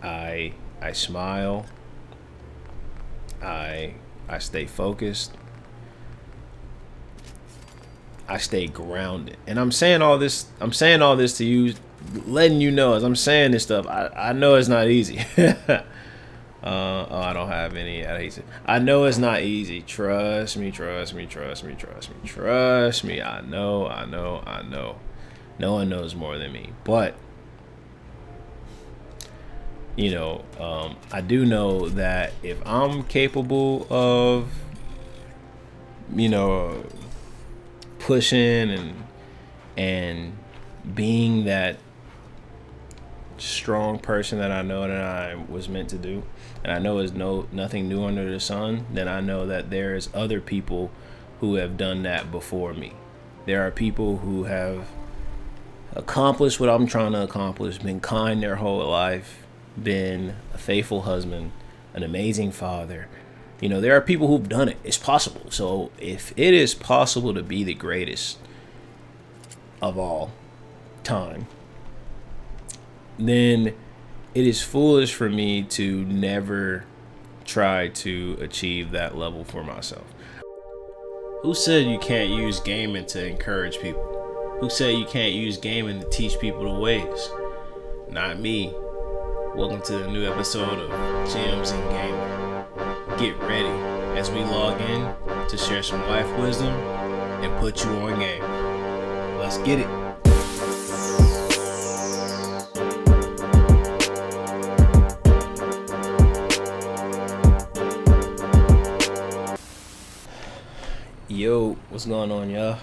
I smile. I stay focused. I stay grounded. And I'm saying all this. I'm saying all this to you, letting you know as I'm saying this stuff. I know it's not easy. Oh, I don't have any adhesive. I know it's not easy. Trust me. Trust me. Trust me. Trust me. Trust me. I know. I know. I know. No one knows more than me. But I do know that if I'm capable of, you know, pushing and being that strong person that I know that I was meant to do, and I know is nothing new under the sun, then I know that there's other people who have done that before me. There are people who have accomplished what I'm trying to accomplish, been kind their whole life, been a faithful husband, an amazing father. There are people who've done it. It's possible. So if it is possible to be the greatest of all time, then it is foolish for me to never try to achieve that level for myself. Who said you can't use gaming to encourage people? Who said you can't use gaming to teach people the ways? Not me. Welcome to the new episode of Gems and Gaming. Get ready as we log in to share some life wisdom and put you on game. Let's get it. Yo, what's going on, y'all?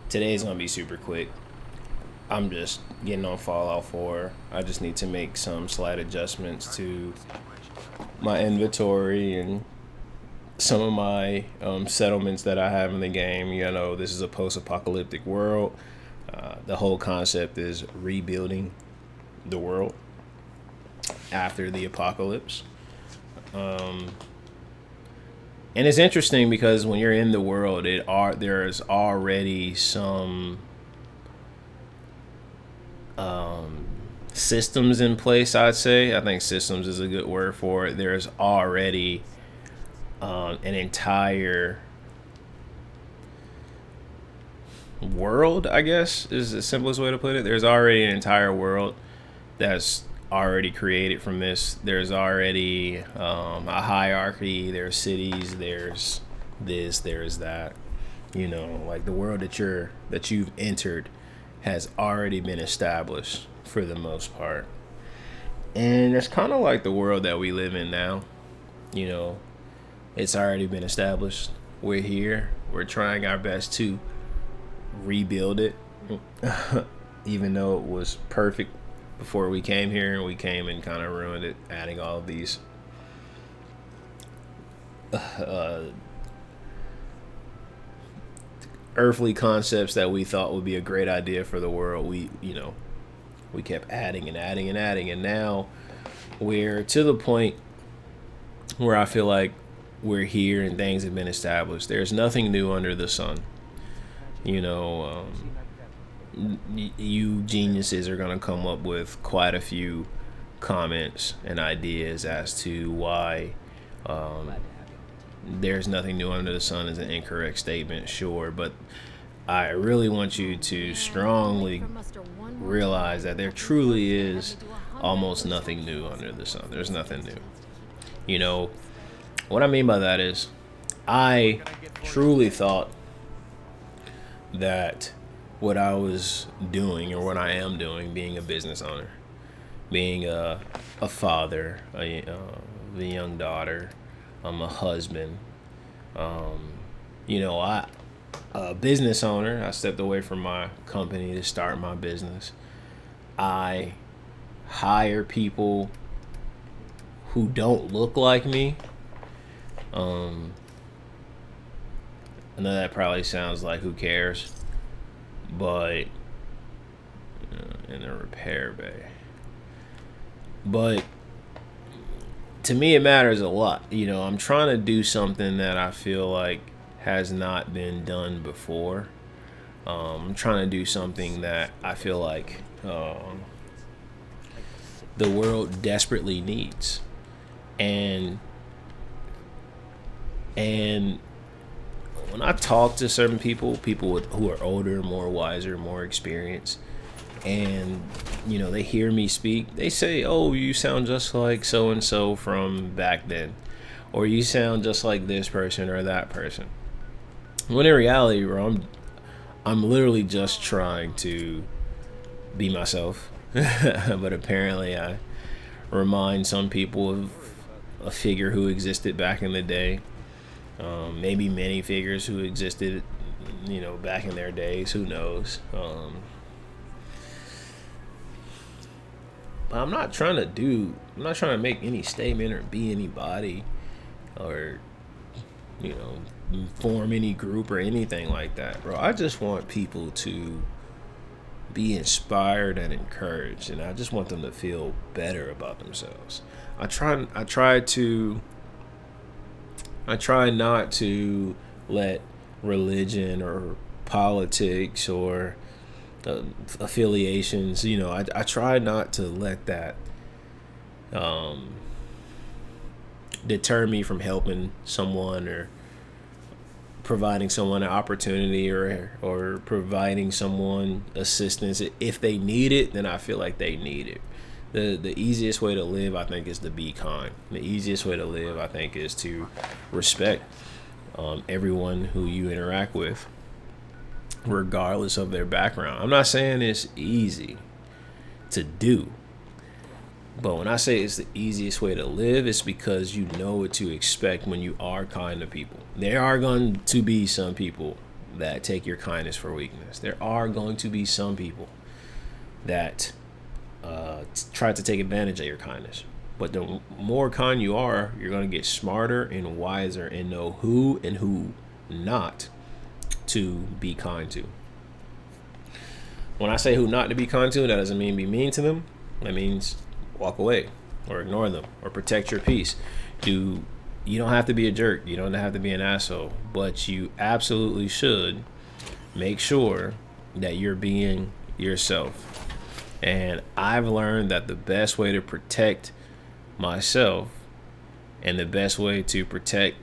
Today's gonna be super quick. I'm just getting on Fallout 4. I just need to make some slight adjustments to my inventory and some of my settlements that I have in the game. This is a post-apocalyptic world. The whole concept is rebuilding the world after the apocalypse. And it's interesting because when you're in the world, there's already some systems in place, I'd say. I think systems is a good word for it. There's already an entire world, I guess, is the simplest way to put it. There's already an entire world that's already created from this. There's already a hierarchy. There's cities. There's this. There's that. Like the world that you've entered has already been established for the most part, and it's kind of like the world that we live in now. It's already been established. We're here. We're trying our best to rebuild it, even though it was perfect before we came here, and we came and kind of ruined it, adding all of these earthly concepts that we thought would be a great idea for the world. We kept adding and adding and adding, and now we're to the point where I feel like we're here and things have been established. There's nothing new under the sun. You geniuses are going to come up with quite a few comments and ideas as to why there's nothing new under the sun is an incorrect statement, sure, but I really want you to strongly realize that there truly is almost nothing new under the sun. There's nothing new. What I mean by that is I truly thought that what I was doing, or what I am doing, being a business owner, being a father, a young daughter, a husband, a business owner. I stepped away from my company to start my business. I hire people who don't look like me. I know that probably sounds like who cares, but in a repair bay. But to me, it matters a lot. I'm trying to do something that I feel like has not been done before. I'm trying to do something that I feel like the the world desperately needs. And when I talk to certain people who are older, more wiser, more experienced, and they hear me speak, they say, "Oh, you sound just like so and so from back then," or "You sound just like this person or that person." When in reality, bro, I'm literally just trying to be myself. But apparently I remind some people of a figure who existed back in the day. Maybe many figures who existed, back in their days. Who knows? But I'm not trying to make any statement or be anybody or, form any group or anything like that, bro. I just want people to be inspired and encouraged, and I just want them to feel better about themselves. I try not to let religion or politics or affiliations, I try not to let that deter me from helping someone or providing someone an opportunity or providing someone assistance. If they need it, then I feel like they need it. The easiest way to live, I think, is to be kind. The easiest way to live, I think, is to respect everyone who you interact with, regardless of their background. I'm not saying it's easy to do, but when I say it's the easiest way to live, it's because you know what to expect when you are kind to people. There are going to be some people that take your kindness for weakness. There are going to be some people that try to take advantage of your kindness. But the more kind you are, you're going to get smarter and wiser and know who and who not to be kind to. When I say who not to be kind to, that doesn't mean be mean to them. That means walk away or ignore them or protect your peace. You don't have to be a jerk. You don't have to be an asshole, but you absolutely should make sure that you're being yourself. And I've learned that the best way to protect myself and the best way to protect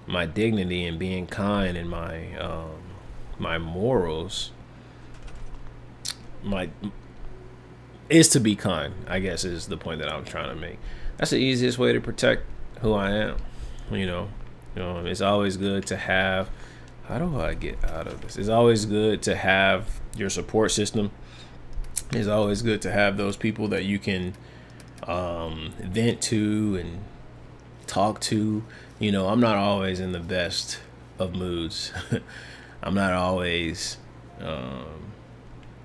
my dignity and being kind and my morals is to be kind, I guess, is the point that I'm trying to make. That's the easiest way to protect who I am. It's always good to have, how do I get out of this? It's always good to have your support system. It's always good to have those people that you can vent to and talk to. I'm not always in the best of moods. I'm not always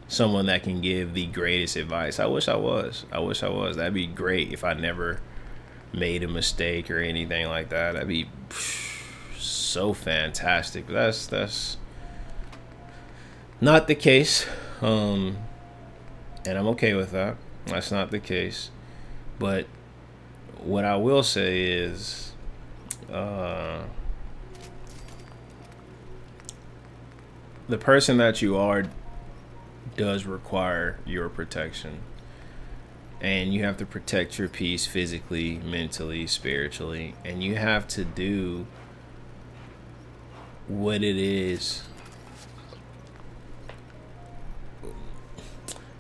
someone that can give the greatest advice. I wish I was. That'd be great if I never made a mistake or anything like that. That'd be so fantastic. But that's not the case. And I'm okay with that. That's not the case. But what I will say is the person that you are does require your protection. And you have to protect your peace physically, mentally, spiritually. And you have to do what it is.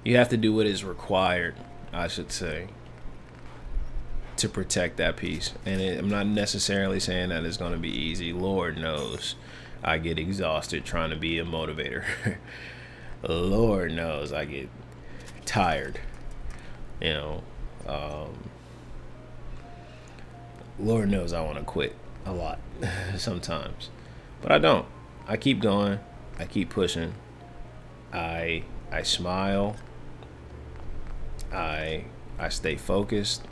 You have to do what is required, I should say, to protect that peace. And I'm not necessarily saying that it's going to be easy. Lord knows I get exhausted trying to be a motivator. Lord knows I get tired. Lord knows I want to quit a lot sometimes. But I don't. I keep going. I keep pushing. I smile. I stay focused.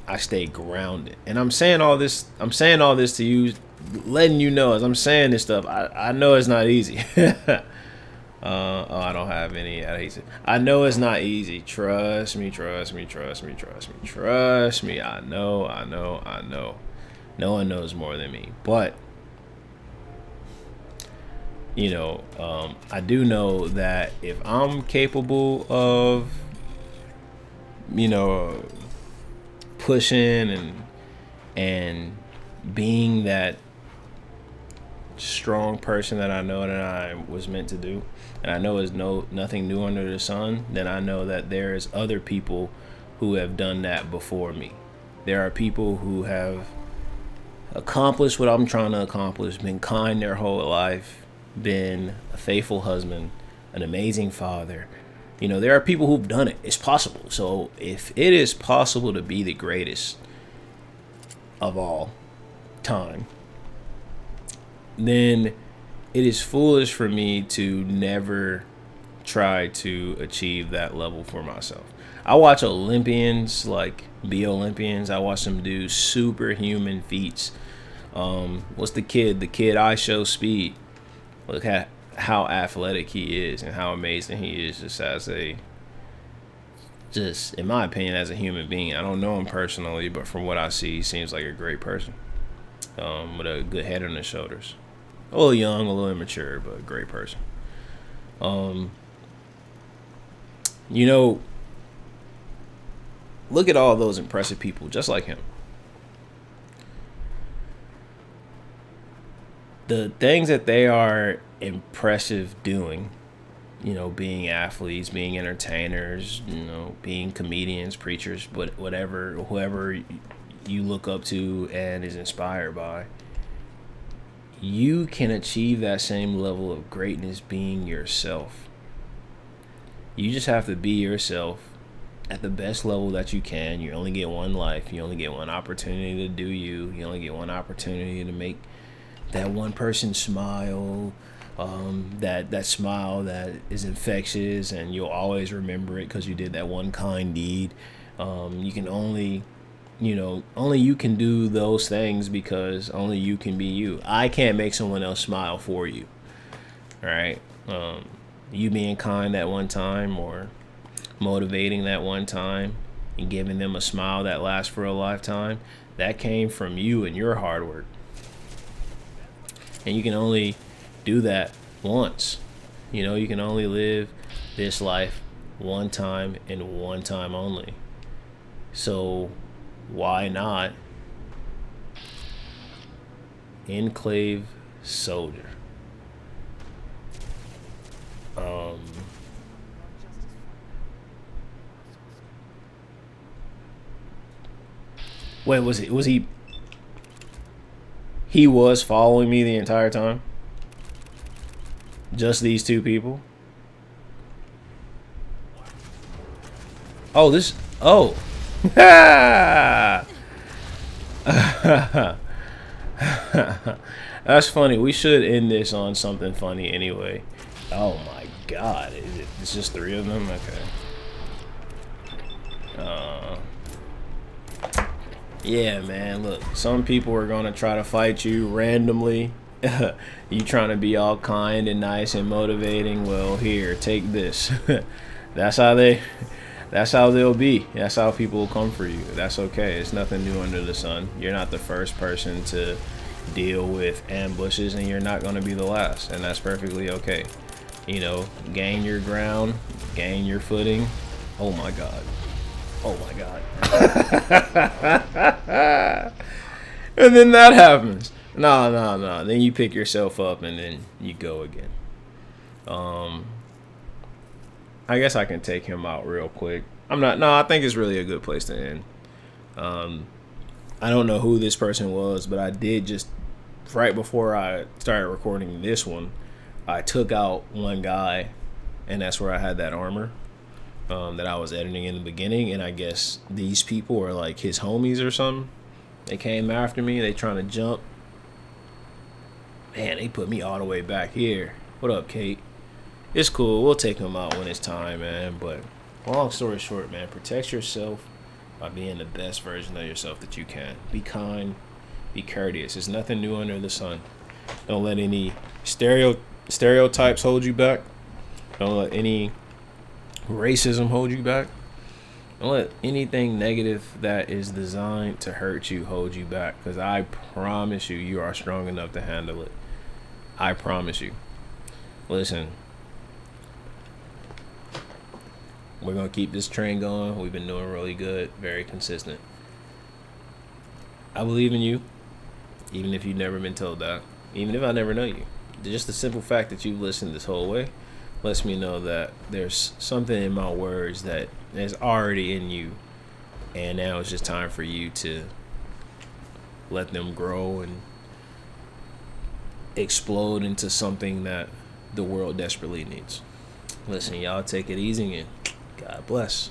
I stay grounded. And I'm saying all this to you, letting you know as I'm saying this stuff, I know it's not easy. I don't have any adhesive. I know it's not easy. Trust me. I know. No one knows more than me. But I do know that if I'm capable of, you know, pushing and being that strong person that I know that I was meant to do, and I know there's nothing new under the sun, then I know that there's other people who have done that before me. There are people who have accomplished what I'm trying to accomplish, been kind their whole life, been a faithful husband, an amazing father. There are people who've done it. It's possible. So if it is possible to be the greatest of all time, then it is foolish for me to never try to achieve that level for myself. I watch Olympians be Olympians. I watch them do superhuman feats. What's the kid? The kid I Show Speed. Look at how athletic he is and how amazing he is just in my opinion, as a human being. I don't know him personally, but from what I see, he seems like a great person. With a good head on his shoulders. A little young, a little immature, but a great person. Look at all those impressive people just like him. The things that they are impressive doing, being athletes, being entertainers, being comedians, preachers, whoever you look up to and is inspired by, you can achieve that same level of greatness being yourself. You just have to be yourself at the best level that you can. You only get one life. You only get one opportunity to do you. You only get one opportunity to make that one person smile. That smile that is infectious, and you'll always remember it because you did that one kind deed. You can only you can do those things because only you can be you. I can't make someone else smile for you. All right. You being kind that one time, or motivating that one time, and giving them a smile that lasts for a lifetime, that came from you and your hard work. And you can only do that once. You can only live this life one time and one time only. So why not enclave soldier? Wait, was he was following me the entire time? Just these two people? Oh, That's funny. We should end this on something funny anyway. Oh my god. It's just three of them? Okay. Yeah, man, look. Some people are going to try to fight you randomly. You trying to be all kind and nice and motivating. Well, here, take this. That's how they'll be. That's how people will come for you. That's okay. It's nothing new under the sun. You're not the first person to deal with ambushes, and you're not going to be the last, and that's perfectly okay. Gain your ground, gain your footing. Oh my god. And then that happens. No. Then you pick yourself up and then you go again. I guess I can take him out real quick. I think it's really a good place to end. I don't know who this person was, but I did just, right before I started recording this one, I took out one guy, and that's where I had that armor that I was editing in the beginning. And I guess these people are like his homies or something. They came after me. They trying to jump. Man, they put me all the way back here. What up, Kate? It's cool. We'll take them out when it's time, man. But long story short, man, protect yourself by being the best version of yourself that you can. Be kind. Be courteous. There's nothing new under the sun. Don't let any stereotypes hold you back. Don't let any racism hold you back. Don't let anything negative that is designed to hurt you hold you back. Because I promise you, you are strong enough to handle it. I promise you. Listen, we're going to keep this train going. We've been doing really good, very consistent. I believe in you, even if you've never been told that, even if I never know you. Just the simple fact that you've listened this whole way lets me know that there's something in my words that is already in you, and now it's just time for you to let them grow and explode into something that the world desperately needs. Listen, y'all, take it easy and God bless.